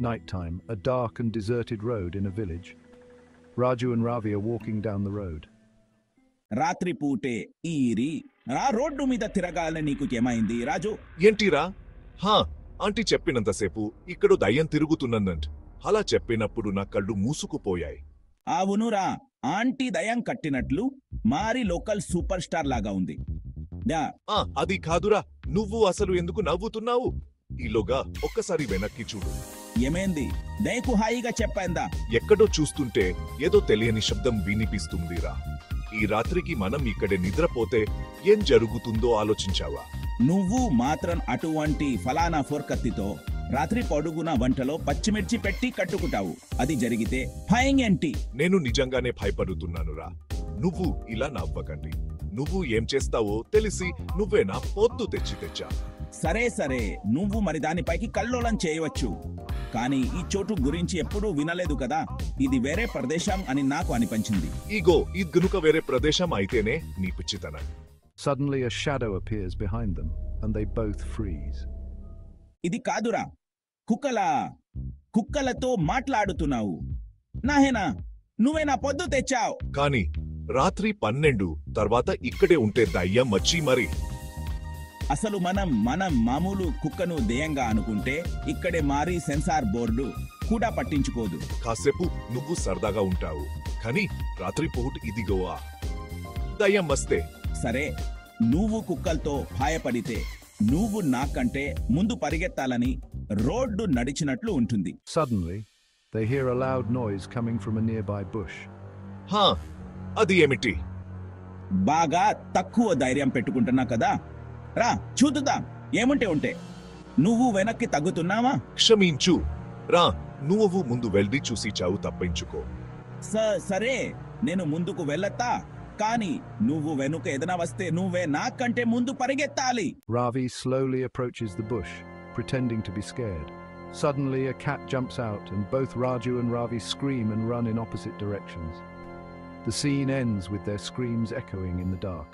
Nighttime, a dark and deserted road in a village. Raju and Ravi are walking down the road. రాత్రి పూటే ఈరి ఆ road మీద తిరగాలని నీకు ఏమైంది రాజు? ఏంటిరా? హా, ఆంటీ చెప్పినంతసేపు ఇక్కడ దయ్యం తిరుగుతున్నందంట. అలా చెప్పినప్పుడు నా కళ్ళు మూసుకుపోయాయి. అవునురా, ఆంటీ దయం కట్టినట్లు మారి లోకల్ సూపర్ స్టార్ లాగా ఉంది. అది కాదురా, నువ్వు అసలు ఎందుకు నవ్వుతున్నావు? ఈలోగా ఒక్కసారి వెనక్కి చూడు. ఏమైంది? దయకు హాయిగా చెప్పాందా? ఎక్కడో చూస్తుంటే ఏదో తెలియని శబ్దం వినిపిస్తుందిరా. ఈ రాత్రికి మనం ఇక్కడే నిద్రపోతే ఏం జరుగుతుందో ఆలోచించావా? నువ్వు మాత్రం అటువంటి ఫలానా ఫోర్కత్తితో రాత్రి పొడుగున వంటలో పచ్చిమిర్చి పెట్టి కట్టుకుంటావు. అది జరిగితే భయం ఏంటి? నేను నిజంగానే భయపడుతున్నానురా. నువ్వు ఇలా నవ్వకండి. నువ్వు ఏం చేస్తావో తెలిసి నువ్వేనా పొద్దు తెచ్చా. సరే సరే, నువ్వు మరి దానిపైకి కల్లోలం చేయవచ్చు, కానీ ఈ చోటు గురించి ఎప్పుడూ వినలేదు కదా. ఇది వేరే ప్రదేశం అని నాకు అనిపించింది. ఇగో ఇది గనుక వేరే ప్రదేశం అయితేనే నీ పిచ్చితనం. Suddenly a shadow appears behind them, and they both freeze. ఇది కాదురా, కుక్కలతో మాట్లాడుతున్నావు. నాహేనా, నువ్వేనా పొద్దు తెచ్చావు? కానీ రాత్రి 12 తర్వాత ఇక్కడే ఉంటే దయ్యం వచ్చి మరి. అసలు మనం మామూలు కుక్కను దెయ్యంగా అనుకుంటే ఇక్కడే మారి సెన్సార్ బోర్డు కూడా పట్టించుకోదు. కాసేపు నువ్వు సరదాగా ఉంటావు, కానీ రాత్రి పూట ఇదిగోవా దయ్యం వస్తే. సరే, నువ్వు కుక్కలతో భయపడితే నువ్వు నాకంటే ముందు పరిగెత్తాలని రోడ్డు నడిచినట్లు ఉంటుంది. Suddenly, they hear a loud noise coming from a nearby bush. హా, అది ఏమిటి? బాగా తక్కువ ధైర్యం పెట్టుకుంటున్నా కదా, రా చూద్దాం ఏముంటే ఉంటే. నువ్వు వెనక్కి తగ్గుతున్నావా? క్షమించు రా, నువ్వు ముందు వెళ్ళి చూసి చావు తప్పించుకో. సరే, నేను ముందుకు వెళ్ళతా, కానీ నువ్వు వెనుక ఏదైనా వస్తే నువ్వే నాకంటే ముందు పరిగెత్తాలి. Ravi slowly approaches the bush, pretending to be scared. Suddenly, a cat jumps out, and both Raju and Ravi scream and run in opposite directions. The scene ends with their screams echoing in the dark.